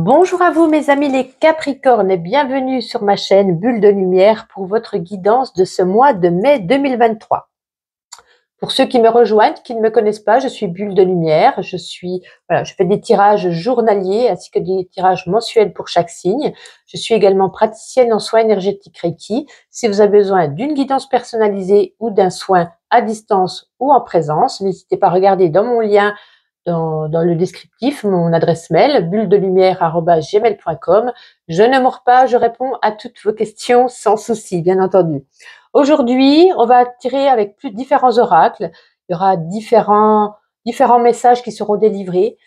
Bonjour à vous mes amis les Capricornes et bienvenue sur ma chaîne Bulle de Lumière pour votre guidance de ce mois de mai 2023. Pour ceux qui me rejoignent, qui ne me connaissent pas, je suis Bulle de Lumière, je fais des tirages journaliers ainsi que des tirages mensuels pour chaque signe. Je suis également praticienne en soins énergétiques Reiki. Si vous avez besoin d'une guidance personnalisée ou d'un soin à distance ou en présence, n'hésitez pas à regarder dans mon lien dans le descriptif, mon adresse mail, bulledelumière@gmail.com. Je ne mords pas, je réponds à toutes vos questions sans souci, bien entendu. Aujourd'hui, on va tirer avec différents oracles. Il y aura différents messages qui seront délivrés.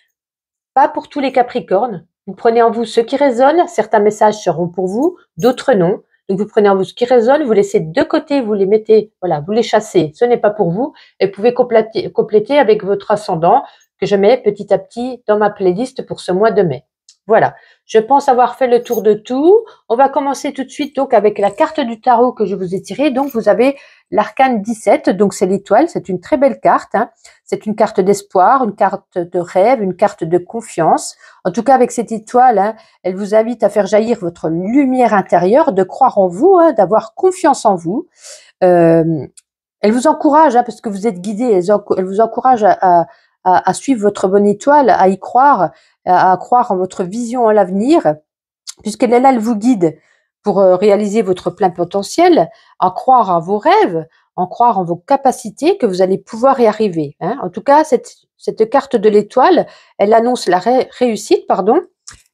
Pas pour tous les Capricornes. Vous prenez en vous ce qui résonne. Certains messages seront pour vous, d'autres non. Donc, vous prenez en vous ce qui résonne, vous laissez de côté, vous les mettez, voilà, vous les chassez. Ce n'est pas pour vous. Et vous pouvez compléter avec votre ascendant que je mets petit à petit dans ma playlist pour ce mois de mai. Voilà, je pense avoir fait le tour de tout. On va commencer tout de suite donc avec la carte du tarot que je vous ai tirée. Donc vous avez l'arcane 17, donc c'est l'étoile, c'est une très belle carte. Hein. C'est une carte d'espoir, une carte de rêve, une carte de confiance. En tout cas avec cette étoile, hein, elle vous invite à faire jaillir votre lumière intérieure, de croire en vous, hein, d'avoir confiance en vous. Elle vous encourage, hein, parce que vous êtes guidé, elle vous encourage à suivre votre bonne étoile, à y croire, à croire en votre vision en l'avenir, puisqu'elle est là, elle vous guide pour réaliser votre plein potentiel, à croire à vos rêves, en croire en vos capacités, que vous allez pouvoir y arriver. Hein. En tout cas, cette carte de l'étoile, elle annonce la réussite,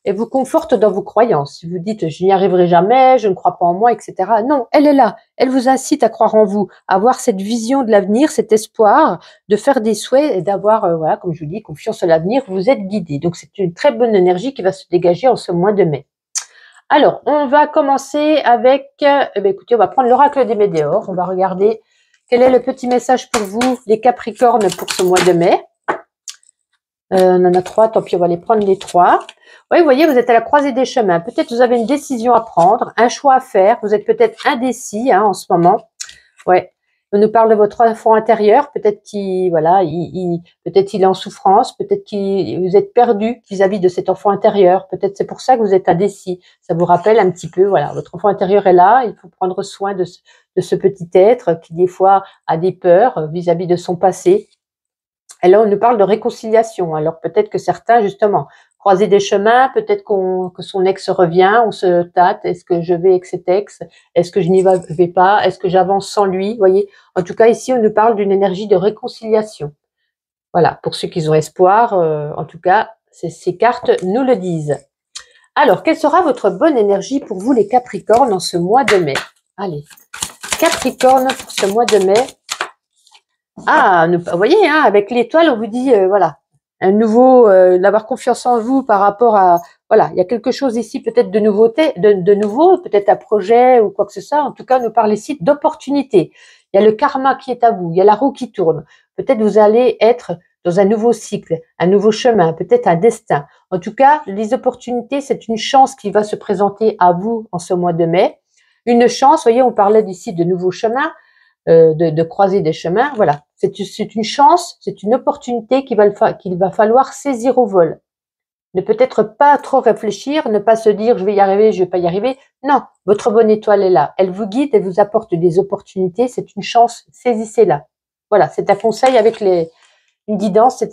et vous conforte dans vos croyances. Si vous dites « je n'y arriverai jamais, je ne crois pas en moi », etc. Non, elle est là. Elle vous incite à croire en vous, à avoir cette vision de l'avenir, cet espoir, de faire des souhaits et d'avoir, voilà, comme je vous dis, confiance en l'avenir. Vous êtes guidé. Donc, c'est une très bonne énergie qui va se dégager en ce mois de mai. Alors, on va commencer avec, écoutez, on va prendre l'oracle des météores. On va regarder quel est le petit message pour vous, les Capricornes, pour ce mois de mai. On en a 3, tant pis, on va les prendre les 3. Oui, vous voyez, vous êtes à la croisée des chemins. Peut-être vous avez une décision à prendre, un choix à faire. Vous êtes peut-être indécis hein, en ce moment. Ouais. On nous parle de votre enfant intérieur. Peut-être qu'il peut-être il est en souffrance. Peut-être que vous êtes perdu vis-à-vis de cet enfant intérieur. Peut-être c'est pour ça que vous êtes indécis. Ça vous rappelle un petit peu, voilà, votre enfant intérieur est là. Il faut prendre soin de ce petit être qui des fois a des peurs vis-à-vis de son passé. Et là, on nous parle de réconciliation. Alors peut-être que certains, justement, croiser des chemins, peut-être que son ex revient, on se tâte, est-ce que je vais avec cet ex, est-ce que je n'y vais pas, est-ce que j'avance sans lui, voyez. En tout cas, ici, on nous parle d'une énergie de réconciliation. Voilà, pour ceux qui ont espoir, en tout cas, ces cartes nous le disent. Alors, quelle sera votre bonne énergie pour vous, les Capricornes, en ce mois de mai? Allez, Capricorne pour ce mois de mai. Ah, vous voyez, hein, avec l'étoile, on vous dit, voilà, un nouveau, d'avoir confiance en vous par rapport à, voilà, il y a quelque chose ici peut-être de nouveauté, de nouveau, peut-être un projet ou quoi que ce soit. En tout cas, on nous parle ici d'opportunité. Il y a le karma qui est à vous, il y a la roue qui tourne. Peut-être vous allez être dans un nouveau cycle, un nouveau chemin, peut-être un destin. En tout cas, les opportunités, c'est une chance qui va se présenter à vous en ce mois de mai. Une chance, vous voyez, on parlait ici de nouveaux chemins. De croiser des chemins, voilà. C'est une chance, c'est une opportunité qu'il va falloir saisir au vol. Ne peut-être pas trop réfléchir, ne pas se dire je vais y arriver, je vais pas y arriver. Non, votre bonne étoile est là. Elle vous guide, elle vous apporte des opportunités, c'est une chance, saisissez-la. Voilà, c'est un conseil avec une guidance, c'est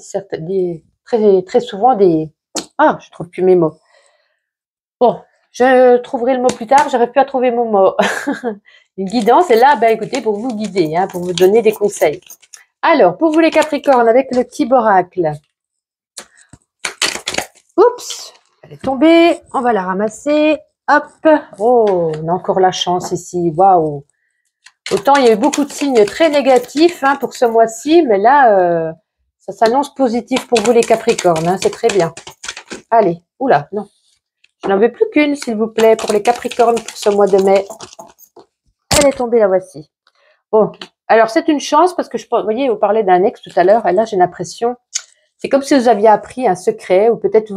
très souvent des... Ah, je trouve plus mes mots. Bon, je trouverai le mot plus tard, j'arrive plus à trouver mon mot. Une guidance est là, ben écoutez, pour vous guider, hein, pour vous donner des conseils. Alors, pour vous les Capricornes, avec le petit oracle. Oups, elle est tombée, on va la ramasser. Hop, oh, on a encore la chance ici, waouh. Autant il y a eu beaucoup de signes très négatifs hein, pour ce mois-ci, mais là, ça s'annonce positif pour vous les Capricornes, hein, c'est très bien. Allez, oula, non. Je n'en veux plus qu'une, s'il vous plaît, pour les Capricornes pour ce mois de mai. Elle est tombée, la voici. Bon, alors c'est une chance parce que vous voyez, on parlait d'un ex tout à l'heure, et là j'ai l'impression, c'est comme si vous aviez appris un secret, ou peut-être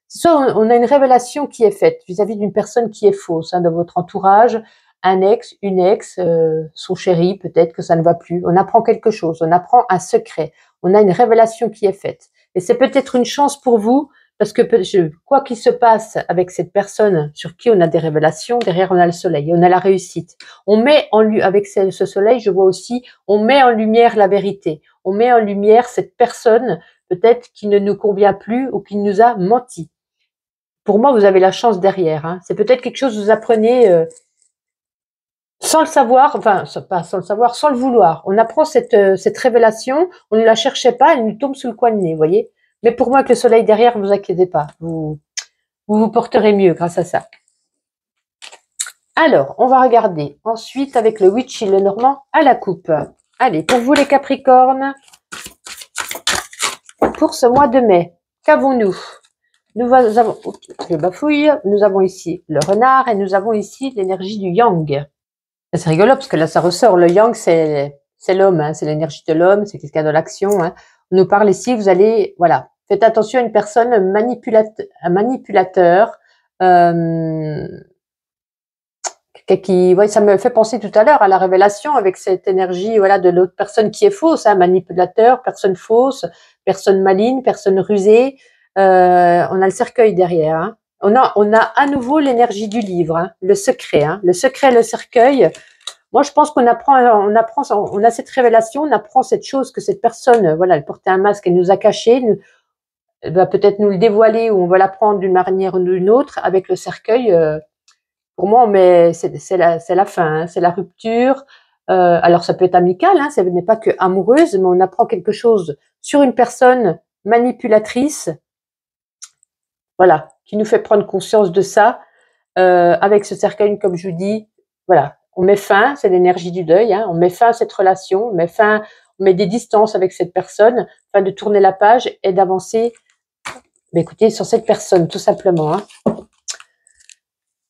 soit on a une révélation qui est faite vis-à-vis d'une personne qui est fausse, hein, dans votre entourage, un ex, une ex, son chéri, peut-être que ça ne va plus. On apprend quelque chose, on apprend un secret, on a une révélation qui est faite. Et c'est peut-être une chance pour vous parce que quoi qu'il se passe avec cette personne sur qui on a des révélations, derrière on a le soleil, on a la réussite. On met en lui, avec ce soleil, je vois aussi, on met en lumière la vérité. On met en lumière cette personne peut-être qui ne nous convient plus ou qui nous a menti. Pour moi, vous avez la chance derrière. Hein. C'est peut-être quelque chose que vous apprenez sans le savoir, enfin pas sans le savoir, sans le vouloir. On apprend cette révélation, on ne la cherchait pas, elle nous tombe sous le coin de nez, vous voyez. Mais pour moi, avec le soleil derrière, ne vous inquiétez pas, vous porterez mieux grâce à ça. Alors, on va regarder ensuite avec le Witchy, le Normand à la coupe. Allez, pour vous les Capricornes, pour ce mois de mai, qu'avons-nous? Nous avons, je bafouille, nous avons ici le renard et nous avons ici l'énergie du yang. C'est rigolo parce que là, ça ressort. Le yang, c'est l'homme, hein, c'est l'énergie de l'homme, c'est quelqu'un de l'action. Hein. On nous parle ici, vous allez, voilà, faites attention à une personne un manipulateur. Qui, ouais, ça me fait penser tout à l'heure à la révélation avec cette énergie, voilà, de l'autre personne qui est fausse, hein, manipulateur, personne fausse, personne maligne, personne rusée. On a le cercueil derrière. Hein. On a à nouveau l'énergie du livre, hein, le secret, le cercueil. Moi, je pense qu'on apprend, on a cette révélation, on apprend cette chose que cette personne, voilà, elle portait un masque, elle nous a caché, elle va peut-être nous le dévoiler ou on va l'apprendre d'une manière ou d'une autre avec le cercueil. Pour moi, c'est la fin, hein, c'est la rupture. Alors, ça peut être amical, hein, ça n'est pas que amoureuse, mais on apprend quelque chose sur une personne manipulatrice. Voilà, qui nous fait prendre conscience de ça avec ce cercueil, comme je vous dis. Voilà, on met fin, c'est l'énergie du deuil, hein, on met fin à cette relation, on met des distances avec cette personne, afin de tourner la page et d'avancer, écoutez, sur cette personne, tout simplement. Hein.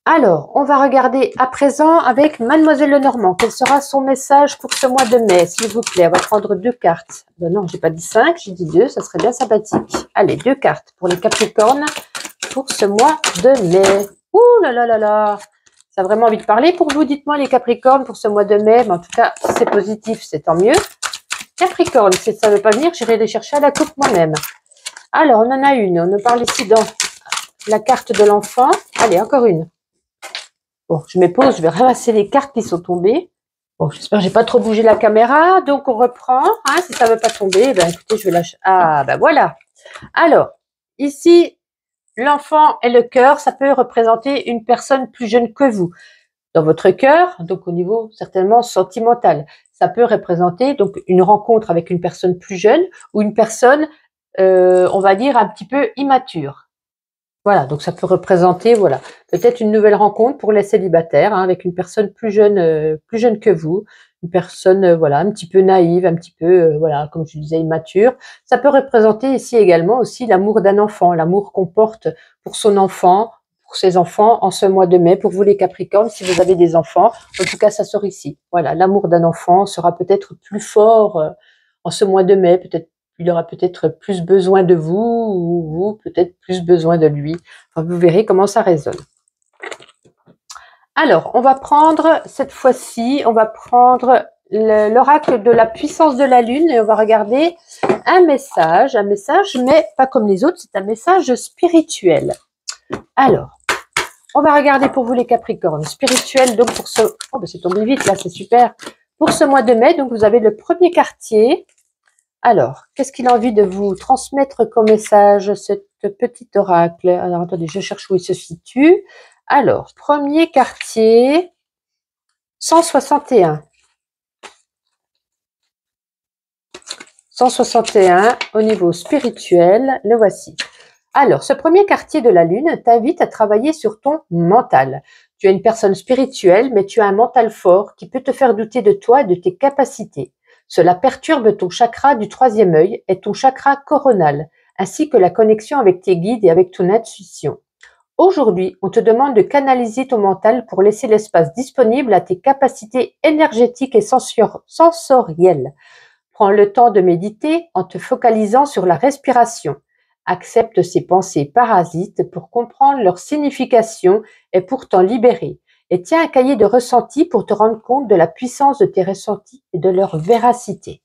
Alors, on va regarder à présent avec Mademoiselle Lenormand. Quel sera son message pour ce mois de mai, s'il vous plaît? On va prendre 2 cartes. Ben non, j'ai pas dit 5, j'ai dit 2, ça serait bien sympathique. Allez, 2 cartes pour les Capricornes pour ce mois de mai. Ouh là là là là, ça a vraiment envie de parler pour vous. Dites-moi les Capricornes pour ce mois de mai. Mais en tout cas, si c'est positif, c'est tant mieux. Capricorne, si ça ne veut pas venir, j'irai les chercher à la coupe moi-même. Alors, on en a une. On nous parle ici dans la carte de l'enfant. Allez, encore une. Bon, je me pose, je vais ramasser les cartes qui sont tombées. Bon, j'espère que j'ai pas trop bougé la caméra. Donc, on reprend. Hein, si ça ne veut pas tomber, ben écoutez, je vais lâcher. Ah, ben voilà. Alors, ici, l'enfant et le cœur, ça peut représenter une personne plus jeune que vous. Dans votre cœur, donc au niveau certainement sentimental. Ça peut représenter donc une rencontre avec une personne plus jeune ou une personne, on va dire, un petit peu immature. Voilà, donc ça peut représenter, voilà, peut-être une nouvelle rencontre pour les célibataires, hein, avec une personne plus jeune que vous, une personne, voilà, un petit peu naïve, un petit peu, voilà, comme je disais, immature. Ça peut représenter ici également aussi l'amour d'un enfant, l'amour qu'on porte pour son enfant, pour ses enfants en ce mois de mai. Pour vous les Capricornes, si vous avez des enfants, en tout cas, ça sort ici. Voilà, l'amour d'un enfant sera peut-être plus fort en ce mois de mai, peut-être. Il aura peut-être plus besoin de vous ou vous peut-être plus besoin de lui. Enfin, vous verrez comment ça résonne. Alors, on va prendre cette fois-ci, on va prendre l'oracle de la puissance de la lune et on va regarder un message, mais pas comme les autres, c'est un message spirituel. Alors, on va regarder pour vous les Capricornes, spirituel, donc pour ce... Oh, ben c'est tombé vite là, c'est super. Pour ce mois de mai, donc vous avez le premier quartier. Alors, qu'est-ce qu'il a envie de vous transmettre comme message, cette petite oracle? Alors, attendez, je cherche où il se situe. Alors, premier quartier, 161. 161 au niveau spirituel, le voici. Alors, ce premier quartier de la Lune t'invite à travailler sur ton mental. Tu es une personne spirituelle, mais tu as un mental fort qui peut te faire douter de toi et de tes capacités. Cela perturbe ton chakra du troisième œil et ton chakra coronal, ainsi que la connexion avec tes guides et avec ton intuition. Aujourd'hui, on te demande de canaliser ton mental pour laisser l'espace disponible à tes capacités énergétiques et sensorielles. Prends le temps de méditer en te focalisant sur la respiration. Accepte ces pensées parasites pour comprendre leur signification et pour t'en libérer. Et tiens un cahier de ressentis pour te rendre compte de la puissance de tes ressentis et de leur véracité.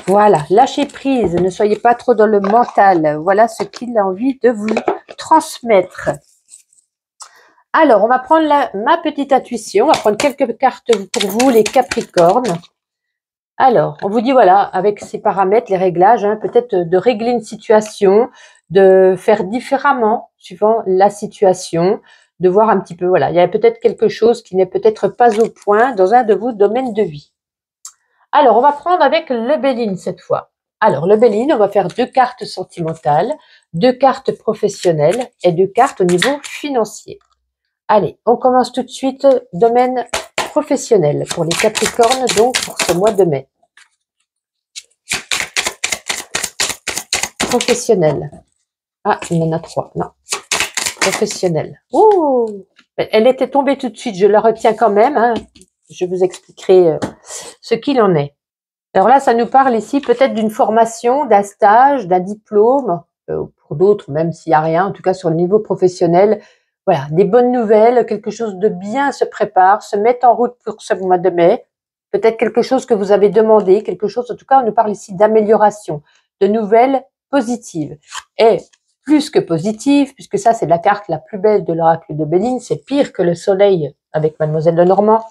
Voilà, lâchez prise, ne soyez pas trop dans le mental. Voilà ce qu'il a envie de vous transmettre. Alors, on va prendre ma petite intuition. On va prendre quelques cartes pour vous, les Capricornes. Alors, on vous dit, voilà, avec ces paramètres, les réglages, hein, peut-être de régler une situation, de faire différemment, suivant la situation, de voir un petit peu, voilà, il y a peut-être quelque chose qui n'est peut-être pas au point dans un de vos domaines de vie. Alors, on va prendre avec le Béline cette fois. Alors, le Béline, on va faire 2 cartes sentimentales, 2 cartes professionnelles et 2 cartes au niveau financier. Allez, on commence tout de suite, domaine professionnel pour les Capricornes, donc pour ce mois de mai. Professionnel. Ah, il y en a 3, non. Professionnel. Oh, elle était tombée tout de suite, je la retiens quand même, hein. Je vous expliquerai ce qu'il en est. Alors là, ça nous parle ici peut-être d'une formation, d'un stage, d'un diplôme, pour d'autres, même s'il n'y a rien, en tout cas sur le niveau professionnel. Voilà, des bonnes nouvelles, quelque chose de bien se prépare, se met en route pour ce mois de mai. Peut-être quelque chose que vous avez demandé, quelque chose, en tout cas, on nous parle ici d'amélioration, de nouvelles positives. Et plus que positive, puisque ça, c'est la carte la plus belle de l'oracle de Béline, c'est pire que le soleil avec Mademoiselle Lenormand.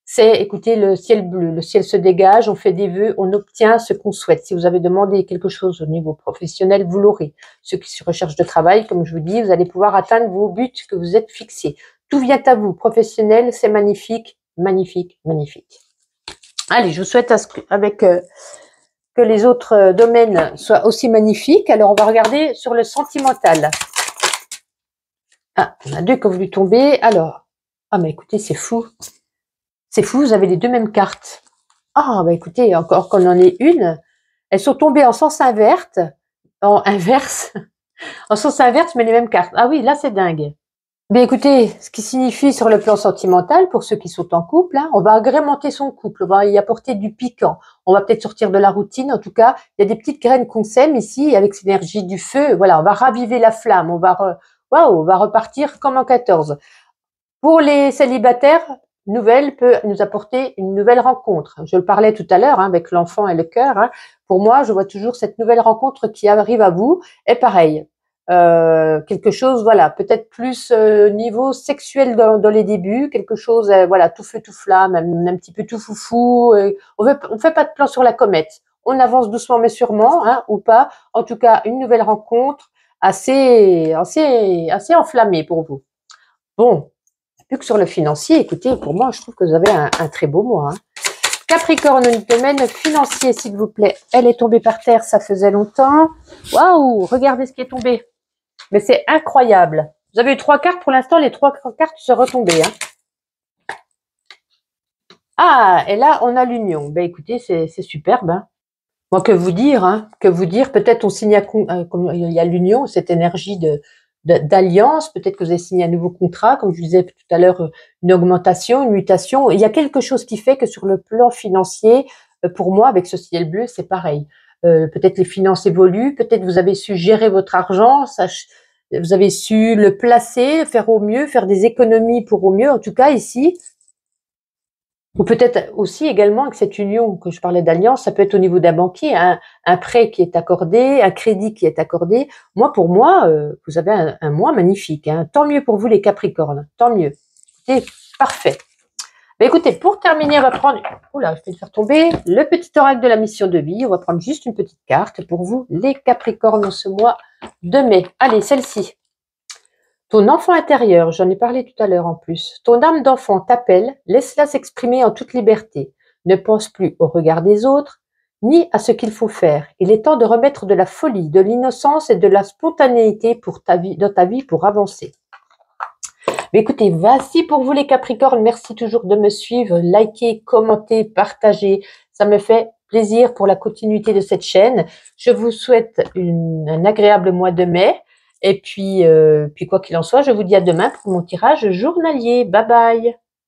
C'est, écoutez, le ciel bleu, le ciel se dégage, on fait des vœux, on obtient ce qu'on souhaite. Si vous avez demandé quelque chose au niveau professionnel, vous l'aurez. Ceux qui sont en recherche de travail, comme je vous dis, vous allez pouvoir atteindre vos buts que vous êtes fixés. Tout vient à vous. Professionnel, c'est magnifique, magnifique, magnifique. Allez, je vous souhaite que les autres domaines soient aussi magnifiques. Alors, on va regarder sur le sentimental. Ah, on a 2 qui ont voulu tomber. Alors, ah, mais écoutez, c'est fou. C'est fou, vous avez les 2 mêmes cartes. Ah, bah écoutez, encore qu'on en ait une. Elles sont tombées en sens inverse, en sens inverse, mais les mêmes cartes. Ah oui, là, c'est dingue. Mais écoutez, ce qui signifie sur le plan sentimental, pour ceux qui sont en couple, hein, on va agrémenter son couple, on va y apporter du piquant. On va peut-être sortir de la routine. En tout cas, il y a des petites graines qu'on sème ici, avec cette énergie du feu. Voilà, on va raviver la flamme. On va repartir comme en 14. Pour les célibataires, nouvelle peut nous apporter une nouvelle rencontre. Je le parlais tout à l'heure hein, avec l'enfant et le cœur. Hein. Pour moi, je vois toujours cette nouvelle rencontre qui arrive à vous. Et pareil, quelque chose, voilà, peut-être plus niveau sexuel dans les débuts, quelque chose, voilà, tout feu tout flamme, un petit peu tout foufou. On fait pas de plan sur la comète. On avance doucement mais sûrement, hein, ou pas. En tout cas, une nouvelle rencontre assez enflammée pour vous. Bon. Plus que sur le financier, écoutez, pour moi, je trouve que vous avez un très beau mois. Hein. Capricorne, domaine financier, s'il vous plaît. Elle est tombée par terre, ça faisait longtemps. Waouh, regardez ce qui est tombé. Mais c'est incroyable. Vous avez eu 3 cartes, pour l'instant, les 3 cartes sont retombées. Hein. Ah, et là, on a l'union. Ben écoutez, c'est superbe. Hein. Moi, que vous dire, hein, que vous dire, peut-être on signe comme il y a l'union, cette énergie d'alliance, peut-être que vous avez signé un nouveau contrat, comme je vous disais tout à l'heure, une augmentation, une mutation. Il y a quelque chose qui fait que sur le plan financier, pour moi, avec ce ciel bleu, c'est pareil. Peut-être les finances évoluent, peut-être vous avez su gérer votre argent, vous avez su le placer, faire au mieux, faire des économies pour au mieux. En tout cas, ici, ou peut-être aussi également que cette union que je parlais d'alliance, ça peut être au niveau d'un banquier, un prêt qui est accordé, un crédit qui est accordé. Moi, pour moi, vous avez un mois magnifique. Hein. Tant mieux pour vous les Capricornes, tant mieux. C'est parfait. Mais écoutez, pour terminer, on va prendre... Oula, je vais le faire tomber. Le petit oracle de la mission de vie. On va prendre juste une petite carte pour vous, les Capricornes, ce mois de mai. Allez, celle-ci. Ton enfant intérieur, j'en ai parlé tout à l'heure en plus, ton âme d'enfant t'appelle, laisse-la s'exprimer en toute liberté. Ne pense plus au regard des autres, ni à ce qu'il faut faire. Il est temps de remettre de la folie, de l'innocence et de la spontanéité dans ta vie pour avancer. Mais écoutez, voici pour vous les Capricornes. Merci toujours de me suivre, liker, commenter, partager. Ça me fait plaisir pour la continuité de cette chaîne. Je vous souhaite un agréable mois de mai. Et puis quoi qu'il en soit, je vous dis à demain pour mon tirage journalier. Bye bye.